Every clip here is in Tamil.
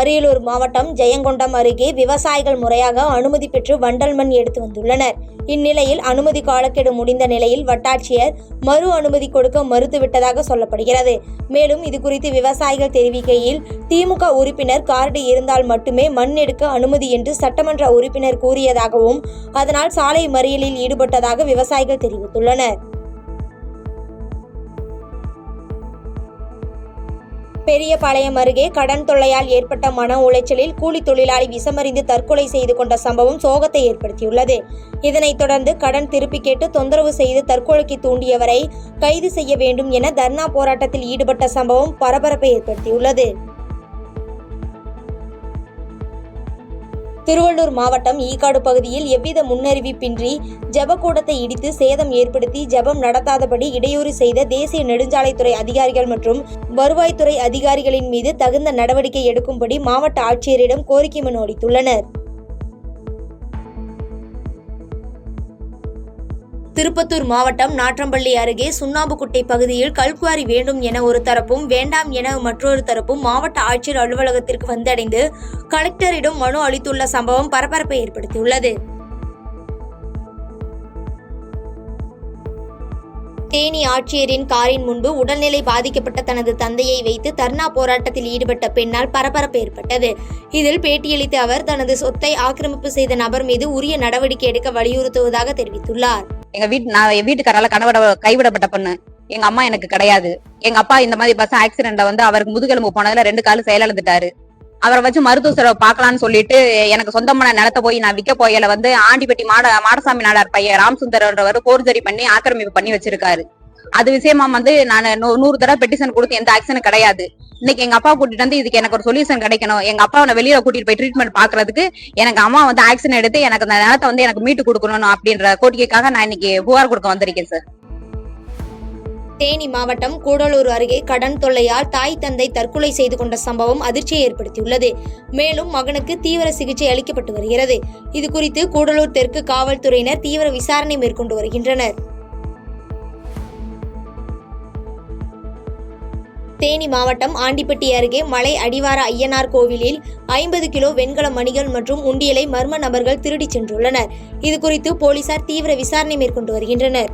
அரியலூர் மாவட்டம் ஜெயங்கொண்டம் அருகே விவசாயிகள் முறையாக அனுமதி பெற்று வண்டல் மண் எடுத்து வந்துள்ளனர். இந்நிலையில் அனுமதி காலக்கெடு முடிந்த நிலையில் வட்டாட்சியர் மறு அனுமதி கொடுக்க மறுத்துவிட்டதாக சொல்லப்படுகிறது. மேலும் இதுகுறித்து விவசாயிகள் தெரிவிக்கையில், திமுக உறுப்பினர் கார்டு இருந்தால் மட்டுமே மண் எடுக்க அனுமதி என்று சட்டமன்ற உறுப்பினர் கூறியதாகவும், அதனால் சாலை மறியலில் ஈடுபட்டதாக விவசாயிகள் தெரிவித்துள்ளனர். பெரியபாளையம் அருகே கடன் தொல்லையால் ஏற்பட்ட மன உளைச்சலில் கூலி தொழிலாளி விஷமறிந்து தற்கொலை செய்து கொண்ட சம்பவம் சோகத்தை ஏற்படுத்தியுள்ளது. இதனைத் தொடர்ந்து கடன் திருப்பி கேட்டு தொந்தரவு செய்து தற்கொலைக்கு தூண்டியவரை கைது செய்ய வேண்டும் என தர்ணா போராட்டத்தில் ஈடுபட்ட சம்பவம் பரபரப்பை ஏற்படுத்தியுள்ளது. திருவள்ளூர் மாவட்டம் ஈக்காடு பகுதியில் எவ்வித முன்னறிவிப்பின்றி ஜெபக்கூடத்தை இடித்து சேதம் ஏற்படுத்தி ஜெபம் நடத்தாதபடி இடையூறு செய்த தேசிய நெடுஞ்சாலைத்துறை அதிகாரிகள் மற்றும் வருவாய்த்துறை அதிகாரிகளின் மீது தகுந்த நடவடிக்கை எடுக்கும்படி மாவட்ட ஆட்சியரிடம் கோரிக்கை மனு அளித்துள்ளனர். திருப்பத்தூர் மாவட்டம் நாற்றம்பள்ளி அருகே சுண்ணாம்புக்குட்டை பகுதியில் கல்குவாரி வேண்டும் என ஒரு தரப்பும், வேண்டாம் என மற்றொரு தரப்பும் மாவட்ட ஆட்சியர் அலுவலகத்திற்கு வந்தடைந்து கலெக்டரிடம் மனு அளித்துள்ள சம்பவம் பரபரப்பை ஏற்படுத்தியுள்ளது. தேனி ஆட்சியரின் காரின் முன்பு உடல்நிலை பாதிக்கப்பட்ட தனது தந்தையை வைத்து தர்ணா போராட்டத்தில் ஈடுபட்ட பெண்ணால் பரபரப்பு ஏற்பட்டது. இதில் பேட்டியளித்த அவர் தனது சொத்தை ஆக்கிரமிப்பு செய்த நபர் மீது உரிய நடவடிக்கை எடுக்க வலியுறுத்துவதாக தெரிவித்துள்ளார். நான் என் வீட்டுக்காரால கைவிடப்பட்ட பொண்ணு. எங்க அம்மா எனக்கு கிடையாது. எங்க அப்பா இந்த மாதிரி பஸ் ஆக்சிடென்ட்ல அவருக்கு முதுகெலும்பு போனதுல 2 காலு செயலிழந்துட்டாரு. அவரை வச்சு மருத்துவ செலவு பார்க்கலாம்னு சொல்லிட்டு எனக்கு சொந்தமான நிலத்தை போய் நான் விற்க போயல ஆண்டிப்பட்டி மாடசாமி நாடார் பையன் ராம்சுந்தர்ன்றவர் போர்ஜரி பண்ணி ஆக்கிரமிப்பு பண்ணி வச்சிருக்காரு. அது விஷயமா நான் 100 தடவை பெட்டிஷன் கொடுத்து எந்த ஆக்ஷனும் கிடையாது. இன்னைக்கு எங்க அப்பா கூட்டிட்டு வந்து இதுக்கு எனக்கு ஒரு சொல்யூஷன் கிடைக்கணும். எங்க அப்பாவை வெளியில கூட்டிட்டு போய் ட்ரீட்மெண்ட் பாக்குறதுக்கு எனக்கு அம்மா ஆக்ஷன் எடுத்து எனக்கு அந்த நிலத்தை எனக்கு மீட்டு கொடுக்கணும் அப்படின்ற கோரிக்கைக்காக நான் இன்னைக்கு புகார் கொடுக்க வந்திருக்கேன் சார். தேனி மாவட்டம் கூடலூர் அருகே கடன் தொல்லையால் தாய் தந்தை தற்கொலை செய்து கொண்ட சம்பவம் அதிர்ச்சியை ஏற்படுத்தியுள்ளது. மேலும் மகனுக்கு தீவிர சிகிச்சை அளிக்கப்பட்டு வருகிறது. இதுகுறித்து கூடலூர் தெற்கு காவல்துறையினர் தீவிர விசாரணை மேற்கொண்டு வருகின்றனர். தேனி மாவட்டம் ஆண்டிப்பட்டி அருகே மலை அடிவார ஐயனார் கோவிலில் 50 கிலோ வெண்கல மணிகள் மற்றும் உண்டியலை மர்ம நபர்கள் திருடிச் சென்றுள்ளனர். இதுகுறித்து போலீசார் தீவிர விசாரணை மேற்கொண்டு வருகின்றனர்.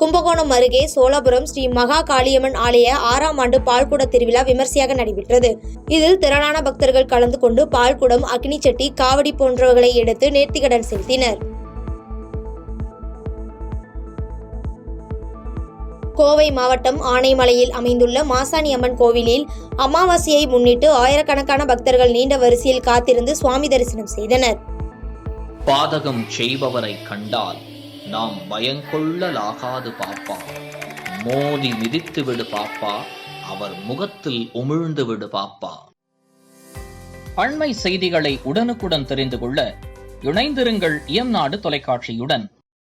கும்பகோணம் அருகே சோழபுரம் ஸ்ரீ மகா காளியம்மன் ஆலய 6ஆம் ஆண்டு பால்குட திருவிழா விமர்சையாக நடைபெற்றது. இதில் திரளான பக்தர்கள் கலந்து கொண்டு பால்குடம், அக்னிச்சட்டி, காவடி போன்றவர்களை எடுத்து நேர்த்திக்கடன் செலுத்தினர். கோவை மாவட்டம் ஆனைமலையில் அமைந்துள்ள மாசாணி அம்மன் கோவிலில் அமாவாசையை முன்னிட்டு ஆயிரக்கணக்கான பக்தர்கள் நீண்ட வரிசையில் காத்திருந்து சுவாமி தரிசனம் செய்தனர். பாதகம் செய்பவரை கண்டால் நாம் பயங்கொள்ளலாகாது பாப்பா, மோதி மிதித்து விடு பாப்பா, அவர் முகத்தில் உமிழ்ந்து விடு பாப்பா. அண்மை செய்திகளை உடனுக்குடன் தெரிந்து கொள்ள இணைந்திருங்கள் இயம்நாடு தொலைக்காட்சியுடன்.